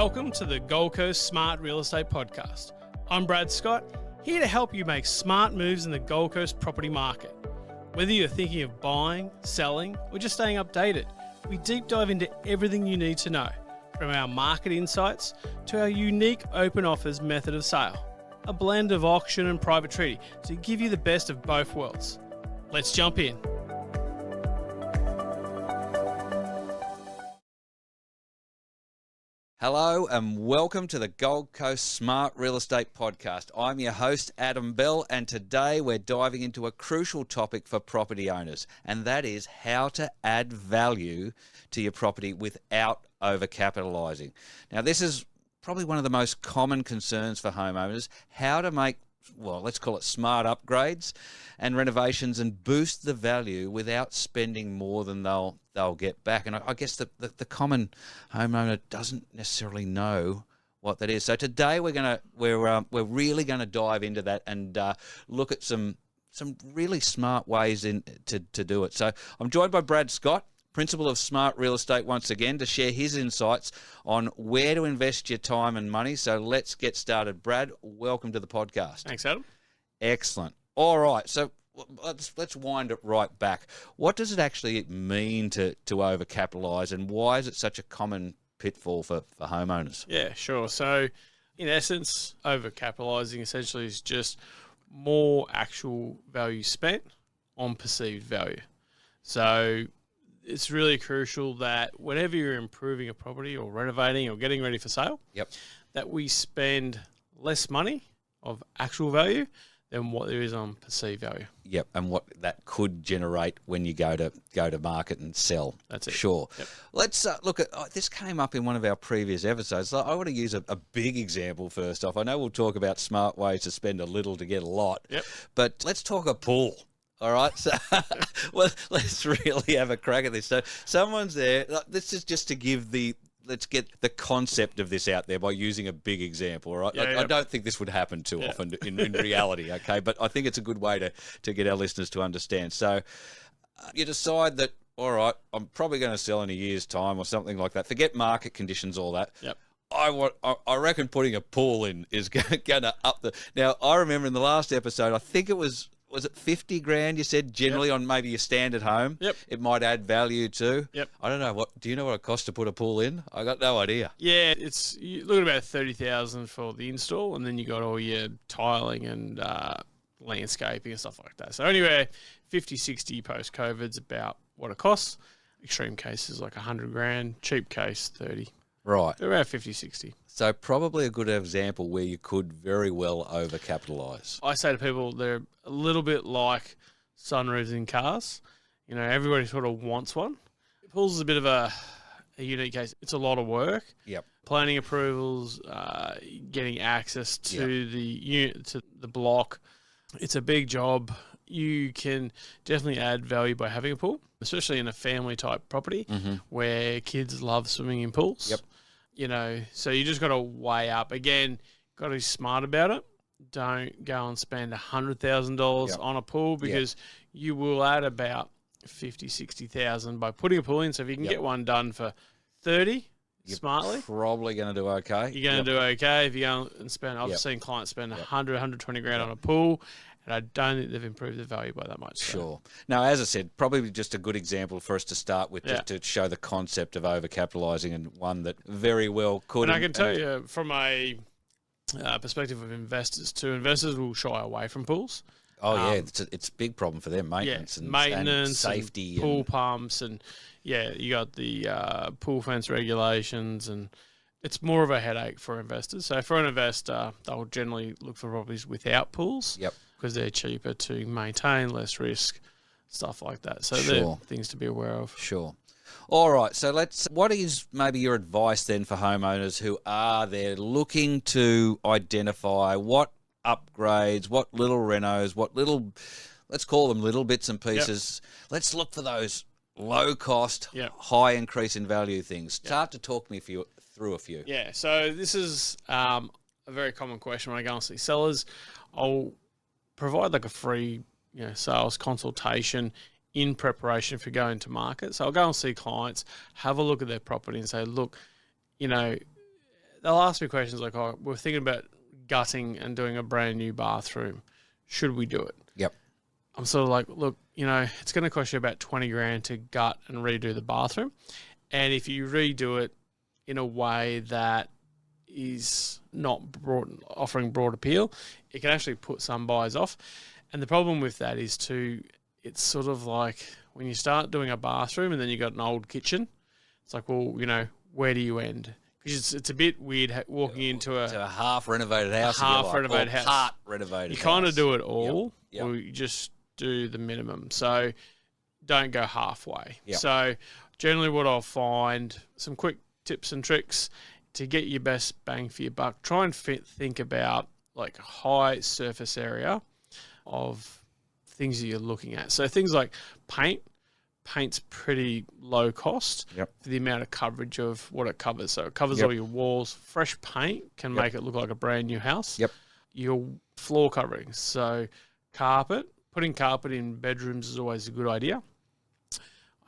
Welcome to the Gold Coast Smart Real Estate Podcast. I'm Brad Scott, here to help you make smart moves in the Gold Coast property market. Whether you're thinking of buying, selling, or just staying updated, we deep dive into everything you need to know, from our market insights to our unique open offers method of sale, a blend of auction and private treaty to give you the best of both worlds. Let's jump in. Hello and welcome to the Gold Coast Smart Real Estate Podcast. I'm your host, Adam Bell, and today we're diving into a crucial topic for property owners, and that is how to add value to your property without overcapitalising. Now, this is probably one of the most common concerns for homeowners, how to make, well, let's call it smart upgrades and renovations and boost the value without spending more than they'll get back. And I guess the common homeowner doesn't necessarily know what that is. So today we're really gonna dive into that and look at some really smart ways to do it. So I'm joined by Brad Scott, Principal of Smart Real Estate, once again, to share his insights on where to invest your time and money. So let's get started. Brad, welcome to the podcast. Thanks, Adam. Excellent. All right, so let's wind it right back. What does it actually mean to overcapitalise, and why is it such a common pitfall for homeowners? Yeah, sure. So in essence, overcapitalising essentially is just more actual value spent on perceived value. So it's really crucial that whenever you're improving a property or renovating or getting ready for sale, that we spend less money of actual value than what there is on perceived value. Yep, and what that could generate when you go to market and sell. That's it. Sure. Yep. Let's look at this. Came up in one of our previous episodes. So I want to use a big example first off. I know we'll talk about smart ways to spend a little to get a lot. Yep. But let's talk a pool. All right, so well, let's really have a crack at this. So someone's there. This is just to give let's get the concept of this out there by using a big example. All right, I don't think this would happen too often in reality. Okay, but I think it's a good way to get our listeners to understand. So you decide that, all right, I'm probably going to sell in a year's time or something like that. Forget market conditions, all that. Yep. I reckon putting a pool in is going to up the. Now I remember in the last episode, I think it was it 50 grand you said generally on maybe your standard home? Yep. It might add value too. Yep. I don't know, do you know what it costs to put a pool in? I got no idea. Yeah, you look at about 30,000 for the install, and then you got all your tiling and landscaping and stuff like that. So anyway, 50, 60 post-COVID is about what it costs. Extreme cases like 100 grand, cheap case 30. Right. They're about 50, 60. So probably a good example where you could very well overcapitalise. I say to people they're a little bit like sunroofs in cars. You know, everybody sort of wants one. Pools is a bit of a unique case. It's a lot of work. Yep. Planning approvals, getting access to the unit, to the block. It's a big job. You can definitely add value by having a pool, especially in a family type property where kids love swimming in pools. Yep. You know, so you just got to weigh up. Again, got to be smart about it. Don't go and spend $100,000 on a pool, because you will add about 50, 60,000 by putting a pool in. So if you can get one done for 30 smartly, probably going to do okay. You're going to do okay. If you go and spend, I've seen clients spend 100, 120 grand on a pool, and I don't think they've improved the value by that much. So. Sure. Now, as I said, probably just a good example for us to start with, just to show the concept of overcapitalising, and one that very well could. And I can tell you from a perspective of investors too, investors will shy away from pools. Oh, yeah, it's a big problem for them, maintenance and safety. And pool pumps, and you got the pool fence regulations, and it's more of a headache for investors. So for an investor, they'll generally look for properties without pools. Yep. Because they're cheaper to maintain, less risk, stuff like that. So they're things to be aware of. Sure. All right, so what is maybe your advice then for homeowners who are there looking to identify what upgrades, what little renos, what little, let's call them little bits and pieces. Let's look for those low cost, high increase in value things. Start to talk me through a few. Yeah, so this is a very common question when I go and see sellers. I'll provide like a free sales consultation in preparation for going to market. So I'll go and see clients, have a look at their property and say, look, they they'll ask me questions like, oh, we're thinking about gutting and doing a brand new bathroom. Should we do it? Yep. I'm sort of like, look, it's going to cost you about 20 grand to gut and redo the bathroom. And if you redo it in a way that is not offering broad appeal, it can actually put some buyers off. And the problem with that is it's sort of like when you start doing a bathroom and then you got an old kitchen, it's like, well, where do you end? Because it's a bit weird walking into a half renovated house. Renovated house. Part renovated You house. kind of do it all, Yep. or you just do the minimum. So don't go halfway. Yep. So generally what I'll find, some quick tips and tricks to get your best bang for your buck. Try and think about like high surface area of things that you're looking at. So things like paint. Paint's pretty low cost for the amount of coverage of what it covers. So it covers all your walls. Fresh paint can make it look like a brand new house. Yep. Your floor coverings. So putting carpet in bedrooms is always a good idea.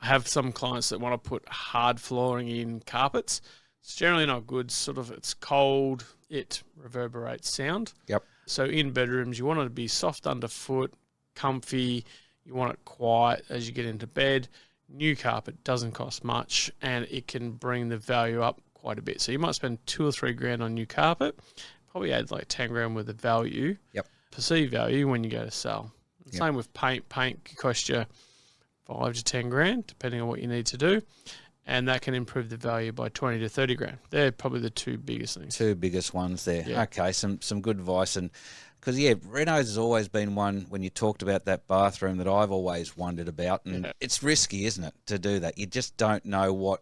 I have some clients that want to put hard flooring in carpets. It's generally not good. It's cold. It reverberates sound. Yep. So in bedrooms, you want it to be soft underfoot, comfy. You want it quiet as you get into bed. New carpet doesn't cost much, and it can bring the value up quite a bit. So you might spend 2 or 3 grand on new carpet, probably add like 10 grand worth of value, perceived value when you go to sell. Same with paint. Paint can cost you 5 to 10 grand, depending on what you need to do, and that can improve the value by 20 to 30 grand. They're probably the two biggest things. Two biggest ones there. Yeah. Okay, some good advice. And because, renos has always been one, when you talked about that bathroom, that I've always wondered about. And it's risky, isn't it, to do that? You just don't know what,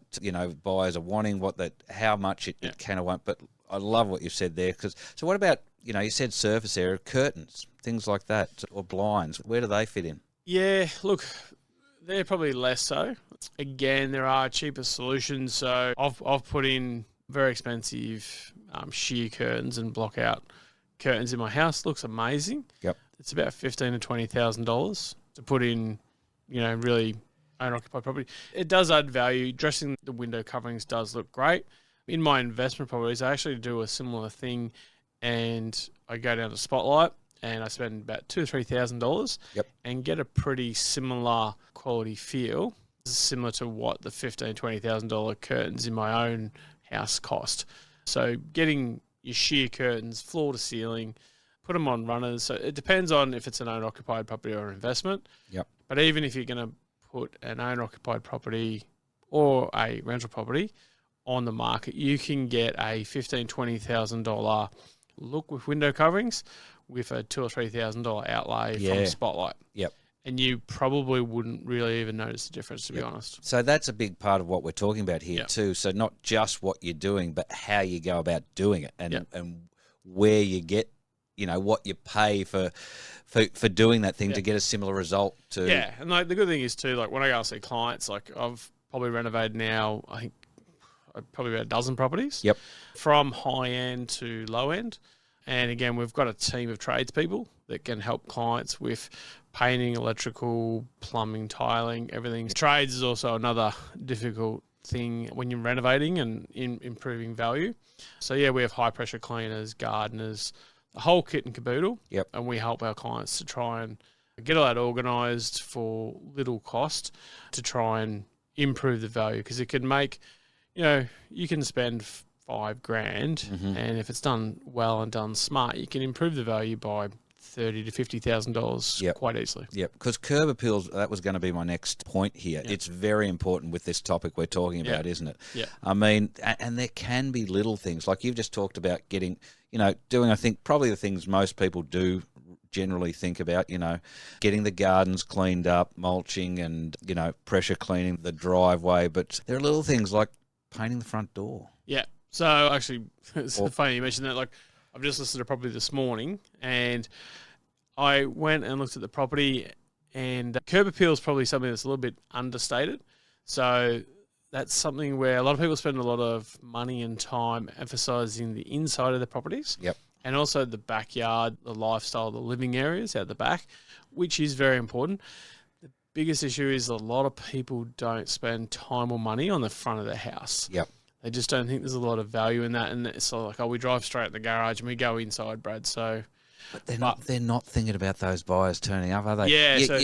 buyers are wanting, how much it can or won't. But I love what you've said there. So what about, you said surface area, curtains, things like that, or blinds. Where do they fit in? Yeah, look, they're probably less so. Again, there are cheaper solutions. So I've put in very expensive sheer curtains and block out curtains in my house. Looks amazing. Yep. It's about $15,000 to $20,000 to put in, really owner-occupied property. It does add value. Dressing the window coverings does look great. In my investment properties, I actually do a similar thing, and I go down to Spotlight and I spend about $2,000 to $3,000 and get a pretty similar quality feel, similar to what the $15,000 to $20,000 curtains in my own house cost. So getting your sheer curtains, floor to ceiling, put them on runners. So it depends on if it's an owner-occupied property or an investment. Yep. But even if you're going to put an owner-occupied property or a rental property on the market, you can get a $15,000 to $20,000 look with window coverings with a $2,000 or $3,000 outlay from Spotlight. Yep. And you probably wouldn't really even notice the difference, to be honest. So that's a big part of what we're talking about here too. So not just what you're doing, but how you go about doing it, and where you get, what you pay for doing that thing to get a similar result to. Yeah, and the good thing is too, when I go and see clients, I've probably renovated now, I think probably about a dozen properties. Yep. From high end to low end. And again, we've got a team of tradespeople that can help clients with painting, electrical, plumbing, tiling, everything. Trades is also another difficult thing when you're renovating and improving value. So we have high pressure cleaners, gardeners, the whole kit and caboodle. Yep. And we help our clients to try and get all that organised for little cost to try and improve the value, because it can make, you can spend $5 grand, and if it's done well and done smart, you can improve the value by $30,000 to $50,000 quite easily. Yep, because curb appeals, that was going to be my next point here. Yep. It's very important with this topic we're talking about, isn't it? Yeah. I mean, and there can be little things, like you've just talked about getting, doing, I think, probably the things most people do generally think about, getting the gardens cleaned up, mulching and, pressure cleaning the driveway. But there are little things like painting the front door. Yeah. So actually, it's funny you mentioned that. I've just listed a property this morning, and I went and looked at the property, and curb appeal is probably something that's a little bit understated. So that's something where a lot of people spend a lot of money and time emphasising the inside of the properties. Yep. And also the backyard, the lifestyle, the living areas out the back, which is very important. The biggest issue is a lot of people don't spend time or money on the front of their house. Yep. They just don't think there's a lot of value in that, and it's like, oh, we drive straight in the garage and we go inside, Brad. So, But they're not thinking about those buyers turning up, are they? Yeah,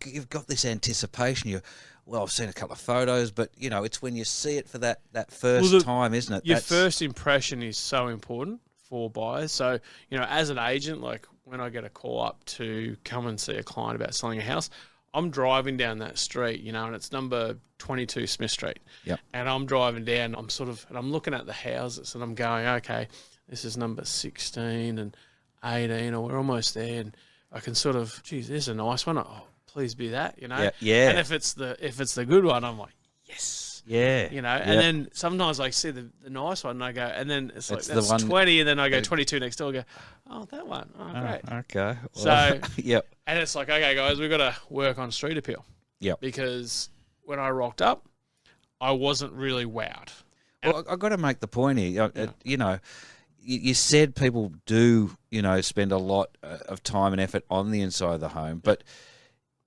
You've got this anticipation. Well, I've seen a couple of photos, but it's when you see it for that first time, isn't it? Your first impression is so important for buyers. So, as an agent, like when I get a call up to come and see a client about selling a house, I'm driving down that street, and it's number 22 Smith Street. Yep. And I'm driving down, and I'm looking at the houses and I'm going, okay, this is number 16 and 18, or we're almost there. And I can sort of, geez, there's a nice one. Oh, please be that, Yeah. And if it's the good one, I'm like, yes. Yeah. And then sometimes I see the nice one and I go, and then it's like, It's the that's one 20, and then I go 22 next door, I go, oh, that one. Oh, great. Okay. So, yep. And it's like, okay, guys, we've got to work on street appeal. Yep. Because when I rocked up, I wasn't really wowed. Well, I've got to make the point here. You said people do, spend a lot of time and effort on the inside of the home, but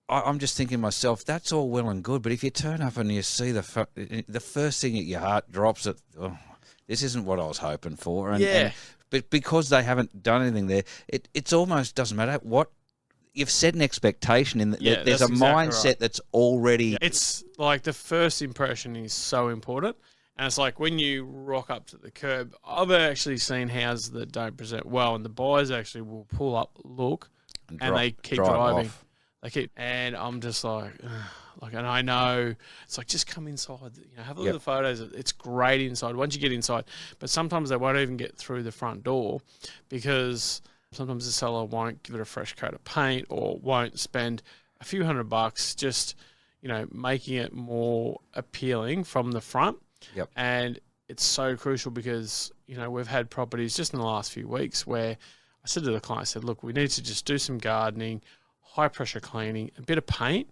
I'm just thinking to myself, that's all well and good, but if you turn up and you see the first thing that your heart drops at, this isn't what I was hoping for. But because they haven't done anything there, it's almost doesn't matter what. You've set an expectation in that there's a mindset right. That's already... It's like the first impression is so important. And it's like when you rock up to the curb, I've actually seen houses that don't present well, and the buyers actually will pull up, look, and they keep driving. Off. And I'm just like, and I know it's like, just come inside, have a look at the photos. It's great inside once you get inside, but sometimes they won't even get through the front door because sometimes the seller won't give it a fresh coat of paint or won't spend a few $100 just, making it more appealing from the front. Yep. And it's so crucial because, we've had properties just in the last few weeks where I said to the client, I said, look, we need to just do some gardening, high pressure cleaning, a bit of paint.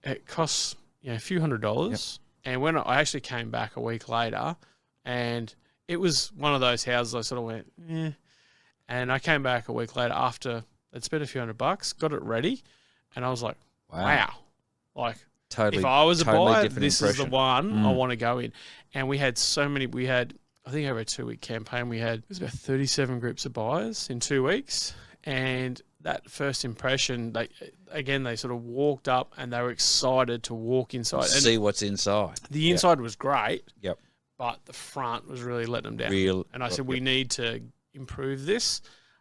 It costs a few $100. Yep. And when I actually came back a week later, and it was one of those houses I sort of went, eh. And I came back a week later after I'd spent a few $100, got it ready, and I was like, wow. Like, totally, if I was a buyer, this impression. is the one I want to go in. And we had I think over a 2-week campaign, it was about 37 groups of buyers in 2 weeks. And that first impression, they sort of walked up and they were excited to walk inside. And see what's inside. The inside was great. Yep. But the front was really letting them down. And I said, we need to improve this.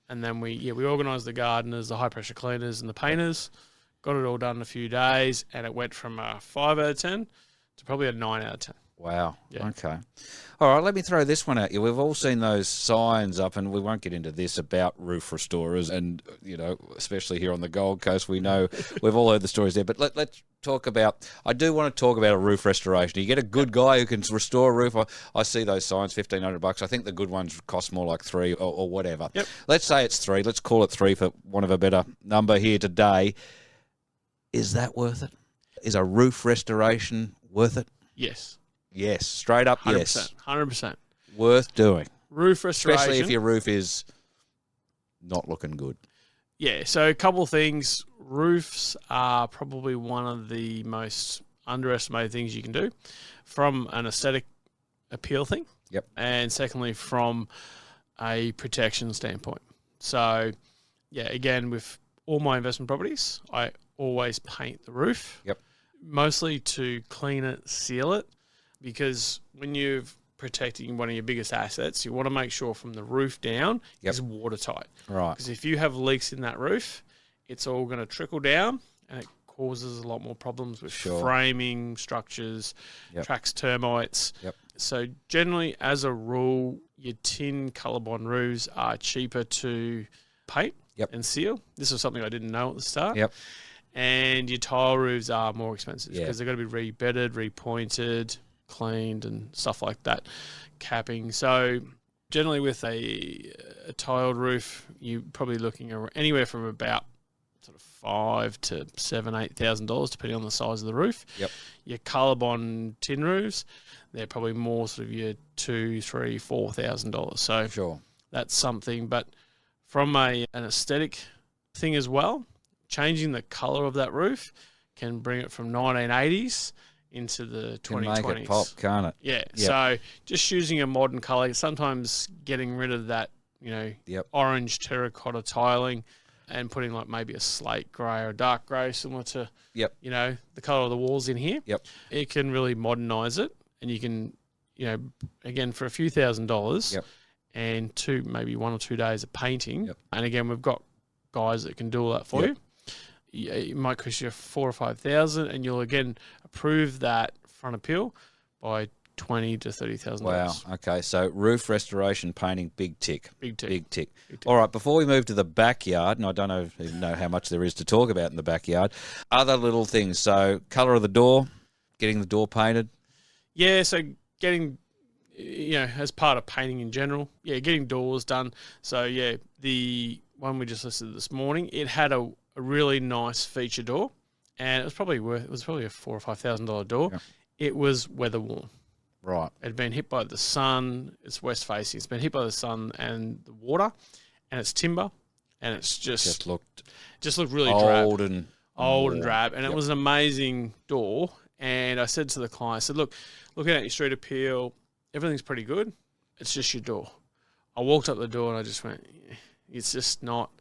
And then we organised the gardeners, the high pressure cleaners and the painters, got it all done in a few days, and it went from a 5 out of 10 to probably a 9 out of 10. Wow. Yeah. Okay. All right, let me throw this one at you. We've all seen those signs up, and we won't get into this about roof restorers, and, especially here on the Gold Coast, we know we've all heard the stories there. But let's talk about, I do want to talk about a roof restoration. You get a good guy who can restore a roof. I see those signs, $1,500. I think the good ones cost more like $3 or whatever. Yep. Let's say it's $3. Let's call it $3 for want of a better number here today. Is that worth it? Is a roof restoration worth it? Yes. Yes, straight up 100%, yes. 100%. Worth doing. Roof restoration. Especially if your roof is not looking good. Yeah, so a couple of things. Roofs are probably one of the most underestimated things you can do from an aesthetic appeal thing. Yep. And secondly, from a protection standpoint. So, again, with all my investment properties, I always paint the roof. Yep. Mostly to clean it, seal it. Because when you're protecting one of your biggest assets, you want to make sure from the roof down is watertight. Right. Because if you have leaks in that roof, it's all going to trickle down and it causes a lot more problems with framing, structures, tracks termites. Yep. So generally, as a rule, your tin Colorbond roofs are cheaper to paint and seal. This is something I didn't know at the start. Yep. And your tile roofs are more expensive because they've got to be re-bedded, repointed, cleaned and stuff like that, capping. So generally with a tiled roof, you're probably looking anywhere from about sort of $5,000 to $7,000, $8,000 depending on the size of the roof. Yep. Your Colorbond tin roofs, they're probably more sort of your $2,000, $3,000, $4,000. So that's something. But from an aesthetic thing as well, changing the colour of that roof can bring it from 1980s into the Can 2020s. make it pop, can't it? Yeah. Yep. So just choosing a modern colour, sometimes getting rid of that, Yep. orange terracotta tiling and putting like maybe a slate grey or a dark grey, similar to, Yep. the colour of the walls in here. Yep. It can really modernise it, and you can, again, for a few $1,000s Yep. and maybe 1 or 2 days of painting. Yep. And again, we've got guys that can do all that for Yep. you. It might cost you 4,000 or 5,000, and you'll again approve that front appeal by $20,000 to $30,000. Wow. Okay. So roof restoration, painting, big tick. Big tick. Big tick. Big tick. All right. Before we move to the backyard, and I don't even know how much there is to talk about in the backyard, other little things. So colour of the door, getting the door painted. Yeah, so getting, as part of painting in general, getting doors done. So, the one we just listed this morning, it had a really nice feature door, and it was probably a $4,000 or $5,000 door. Yeah. It was weather worn. Right. It had been hit by the sun. It's west facing. It's been hit by the sun and the water, and it's timber, and it's just looked really drab. Old and drab, and it was an amazing door. And I said to the client, I said, looking at your street appeal, everything's pretty good. It's just your door. I walked up the door and I just went, it's just not,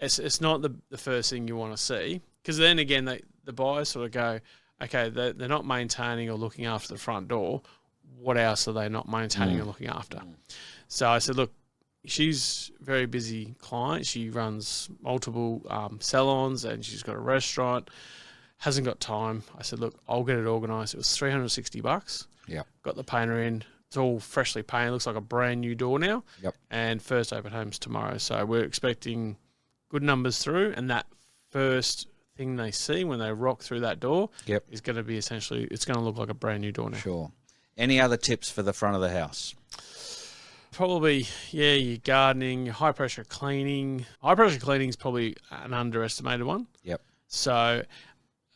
it's not the first thing you want to see. Because then again, the buyers sort of go, okay, they're not maintaining or looking after the front door. What else are they not maintaining or looking after? So I said, look, she's a very busy client. She runs multiple salons and she's got a restaurant. Hasn't got time. I said, look, I'll get it organised. It was $360. Yeah. Got the painter in. It's all freshly painted. Looks like a brand new door now. Yep. And first open home's tomorrow. So we're expecting good numbers through. And that first thing they see when they rock through that door is going to be essentially, it's going to look like a brand new door now. Sure. Any other tips for the front of the house? Probably, your gardening, your high pressure cleaning. High pressure cleaning is probably an underestimated one. Yep. So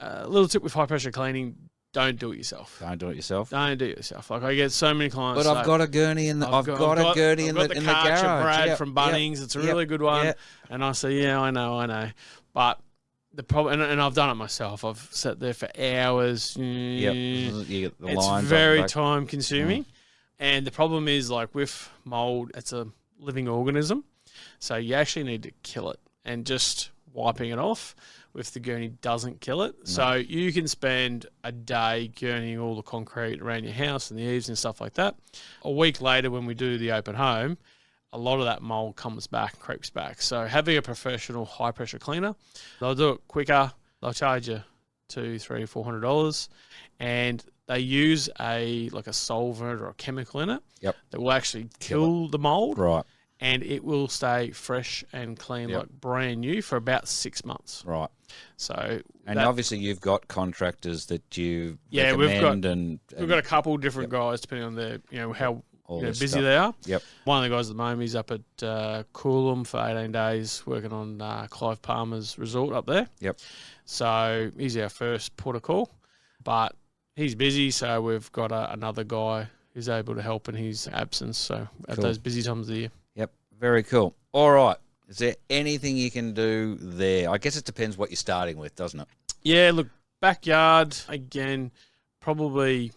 a little tip with high pressure cleaning, don't do it yourself. Don't do it yourself. Don't do it yourself. Like I get so many clients. But I've got a gurney in the. I've got a gurney in the garage. garage. From Bunnings. It's a really good one. Yep. And I say, I know. But the problem, and I've done it myself. I've sat there for hours. Yep. You get the it's lines very time consuming. And the problem is, like with mold, it's a living organism, so you actually need to kill it. And just wiping it off with the gurney doesn't kill it. No. So you can spend a day gurneying all the concrete around your house and the eaves and stuff like that. A week later, when we do the open home, a lot of that mold comes back, creeps back. So having a professional high pressure cleaner, they'll do it quicker. They'll charge you $200, $300, $400, and they use a solvent or a chemical in it that will actually kill the mold. Right. And it will stay fresh and clean like brand new for about 6 months. Right. So obviously you've got contractors that you recommend we've got a couple different guys depending on their how busy they are. Yep. One of the guys at the moment, he's up at Coolum for 18 days working on Clive Palmer's resort up there. Yep. So he's our first port of call, but he's busy, so we've got another guy who's able to help in his absence. So at those busy times of the year. Yep. Very cool. All right. Is there anything you can do there? I guess it depends what you're starting with, doesn't it? Yeah, look, backyard, again, probably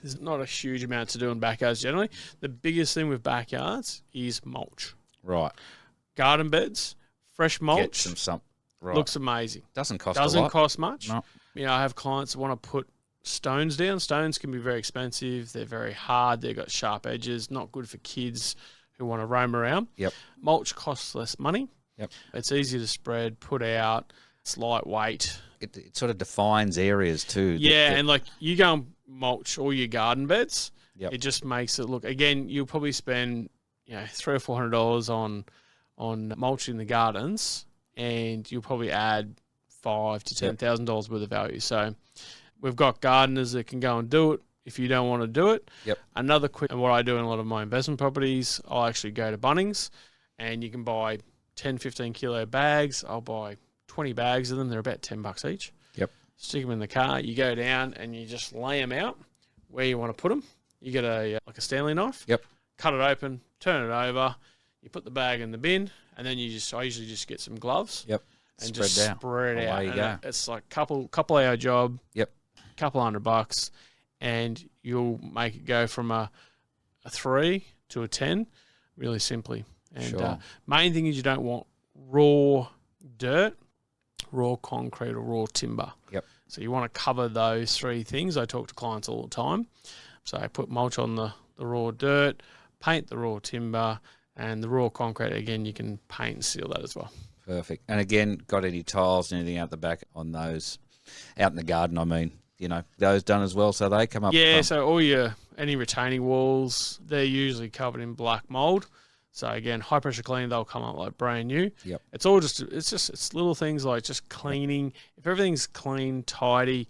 there's not a huge amount to do in backyards generally. The biggest thing with backyards is mulch. Right. Garden beds, fresh mulch. Get some right. Looks amazing. Doesn't cost a lot. Doesn't cost much. No. I have clients that want to put stones down. Stones can be very expensive. They're very hard. They've got sharp edges. Not good for kids who want to roam around. Yep. Mulch costs less money. Yep. It's easy to spread, put out. It's lightweight. It sort of defines areas too. Yeah, and like you go and mulch all your garden beds. Yep. It just makes it look. Again, you'll probably spend $300 or $400 on mulching the gardens, and you'll probably add $5,000 to $10,000 worth of value. So we've got gardeners that can go and do it. If you don't want to do it, another quick, and what I do in a lot of my investment properties, I'll actually go to Bunnings and you can buy 10, 15 kilo bags. I'll buy 20 bags of them. They're about $10 each. Yep. Stick them in the car. You go down and you just lay them out where you want to put them. You get a Stanley knife. Yep. Cut it open, turn it over. You put the bag in the bin, and then I usually just get some gloves. Yep. And spread just down. spread out. Away you go. It's like couple hour job. Yep. couple $100, and you'll make it go from a 3 to a 10 really simply. And Sure. Main thing is you don't want raw dirt, raw concrete, or raw timber. Yep. So you want to cover those three things. I talk to clients all the time. So I put mulch on the raw dirt, paint the raw timber, and the raw concrete, again, you can paint and seal that as well. Perfect. And again, got any tiles, anything out the back on those, out in the garden, I mean, those done as well, so they come up. Yeah, so any retaining walls, they're usually covered in black mold. So again, high pressure cleaning, they'll come up like brand new. Yep. It's little things like just cleaning. If everything's clean, tidy,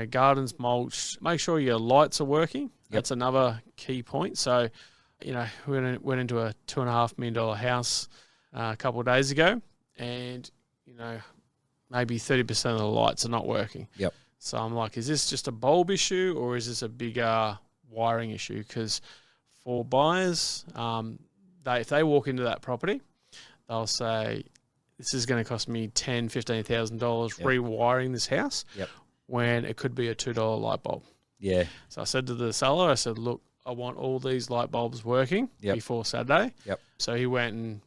gardens mulched, make sure your lights are working. Yep. That's another key point. So, we went into a $2.5 million house a couple of days ago, and maybe 30% of the lights are not working. Yep. So I'm like, is this just a bulb issue or is this a bigger wiring issue? Because for buyers, if they walk into that property, they'll say, this is going to cost me $10,000, $15,000 rewiring this house, when it could be a $2 light bulb. Yeah. So I said to the seller, look, I want all these light bulbs working before Saturday. Yep. So he went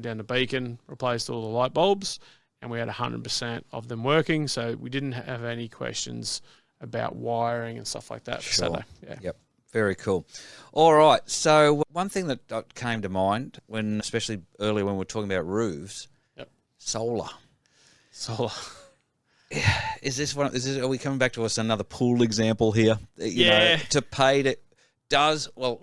down to Beacon, replaced all the light bulbs, and we had 100% of them working. So we didn't have any questions about wiring and stuff like that for Saturday. Yeah. Yep. Very cool. All right. So one thing that came to mind especially earlier when we were talking about roofs, solar. Solar. Are we coming back to another pool example here? To pay to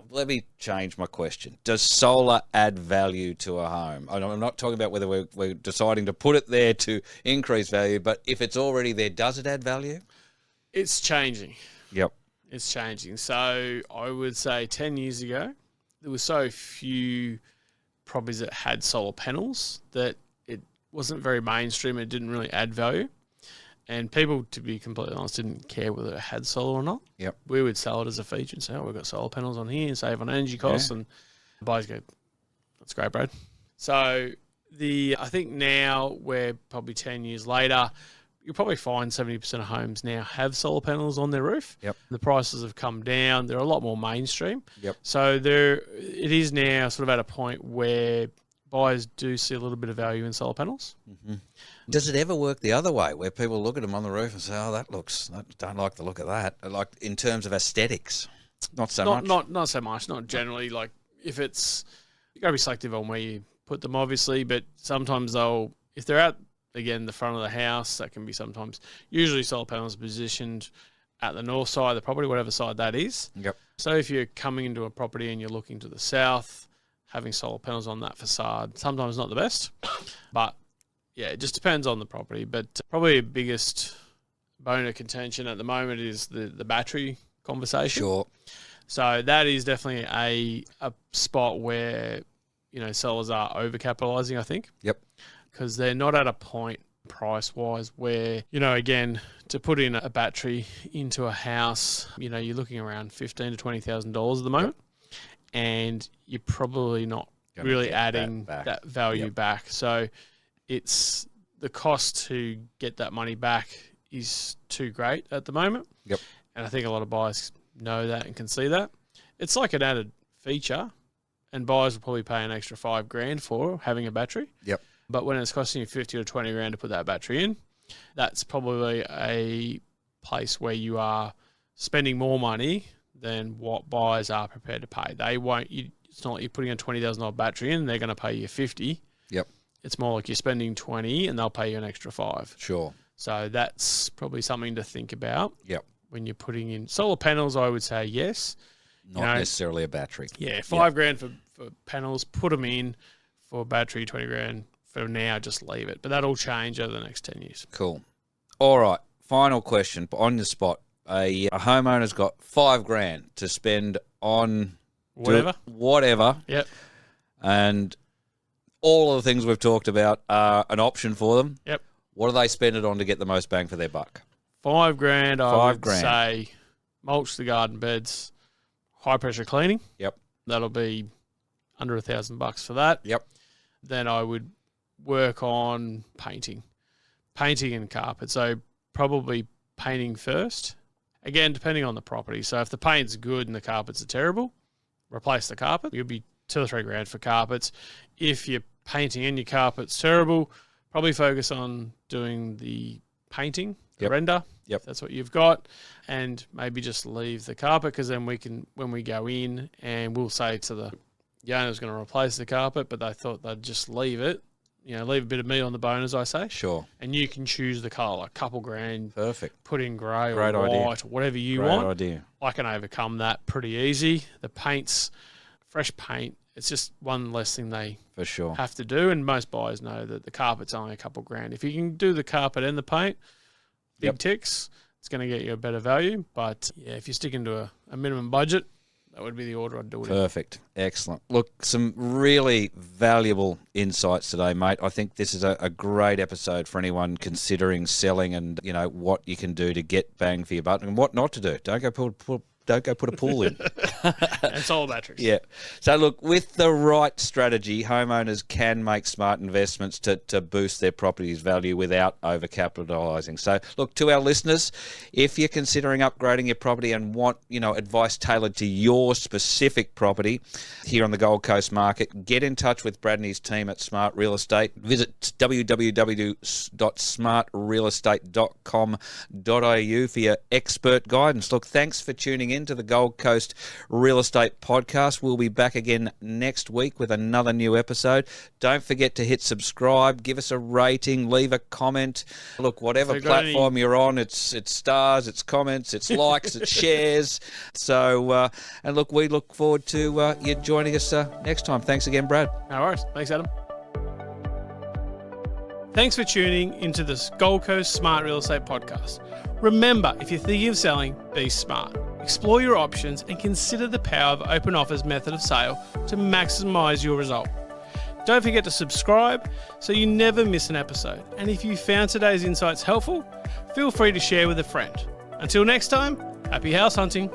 let me change my question. Does solar add value to a home? I'm not talking about whether we're deciding to put it there to increase value, but if it's already there, does it add value? It's changing. Yep. It's changing. So I would say 10 years ago, there were so few properties that had solar panels that it wasn't very mainstream. It didn't really add value. And people, to be completely honest, didn't care whether it had solar or not. Yep. We would sell it as a feature and say, we've got solar panels on here and save on energy costs. Yeah. And the buyers go, that's great, Brad. So I think now we're probably 10 years later, you'll probably find 70% of homes now have solar panels on their roof. Yep. The prices have come down. They're a lot more mainstream. Yep. So it is now sort of at a point where buyers do see a little bit of value in solar panels. Mm-hmm. Does it ever work the other way, where people look at them on the roof and say, "Oh, I don't like the look of that"? Like in terms of aesthetics, not so much. Not so much. Not generally. Like if it's, you got to be selective on where you put them, obviously. But sometimes if they're at the front of the house, that can be sometimes. Usually, solar panels are positioned at the north side of the property, whatever side that is. Yep. So if you're coming into a property and you're looking to the south, having solar panels on that facade sometimes not the best, but. Yeah, it just depends on the property, but probably the biggest bone of contention at the moment is the battery conversation. Sure. So that is definitely a spot where, sellers are overcapitalizing, I think. Yep. Because they're not at a point price-wise where, again, to put in a battery into a house, you're looking around $15,000 to $20,000 at the moment, and you're probably not really adding that value back. So it's the cost to get that money back is too great at the moment. Yep. And I think a lot of buyers know that and can see that. It's like an added feature, and buyers will probably pay an extra $5,000 for having a battery. Yep. But when it's costing you $50,000 to $20,000 to put that battery in, that's probably a place where you are spending more money than what buyers are prepared to pay. It's not like you're putting a $20,000 battery in, they're going to pay you $50,000. Yep. It's more like you're spending $20,000 and they'll pay you an extra $5,000. Sure. So that's probably something to think about. Yep. When you're putting in solar panels, I would say yes. Not necessarily a battery. Yeah, $5,000 for panels, put them in. For battery, $20,000. For now, just leave it. But that'll change over the next 10 years. Cool. All right. Final question on the spot. A homeowner's got $5,000 to spend on whatever. Yep. And all of the things we've talked about are an option for them. Yep. What do they spend it on to get the most bang for their buck? $5,000, I would say mulch the garden beds, high pressure cleaning. Yep. That'll be under $1,000 for that. Yep. Then I would work on painting and carpet. So probably painting first Again, depending on the property. So if the paint's good and the carpets are terrible, replace the carpet. You'll be $2 or $3 for carpets. If your painting and your carpet's terrible, probably focus on doing the painting, the render. Yep. If that's what you've got, and maybe just leave the carpet, because then we can, when we go in, and we'll say to the owner's going to replace the carpet, but they thought they'd just leave it. Leave a bit of meat on the bone, as I say. Sure. And you can choose the colour, a couple grand. Perfect. Put in grey or Great idea. white or whatever you Great want. idea. I can overcome that pretty easy. The paint's fresh paint. It's just one less thing they For sure. have to do, and most buyers know that the carpet's only a couple grand. If you can do the carpet and the paint, big ticks, it's going to get you a better value. But yeah, if you're sticking to a minimum budget, that would be the order I'd do it in. Perfect. Excellent. Look, some really valuable insights today, mate. I think this is a great episode for anyone considering selling, and, what you can do to get bang for your buck and what not to do. Don't go put a pool in. And solar batteries. Yeah. So, look, with the right strategy, homeowners can make smart investments to boost their property's value without overcapitalising. So, look, to our listeners, if you're considering upgrading your property and want, advice tailored to your specific property here on the Gold Coast market, get in touch with Brad and his team at Smart Real Estate. Visit www.smartrealestate.com.au for your expert guidance. Look, thanks for tuning in to the Gold Coast Real Estate Podcast. We'll be back again next week with another new episode. Don't forget to hit subscribe, give us a rating, leave a comment. Look, whatever platform you're on, it's stars, it's comments, it's likes, it's shares. So, and look, we look forward to you joining us next time. Thanks again, Brad. No worries. Thanks, Adam. Thanks for tuning into this Gold Coast Smart Real Estate Podcast. Remember, if you're thinking of selling, be smart. Explore your options and consider the power of open offers method of sale to maximise your result. Don't forget to subscribe so you never miss an episode. And if you found today's insights helpful, feel free to share with a friend. Until next time, happy house hunting.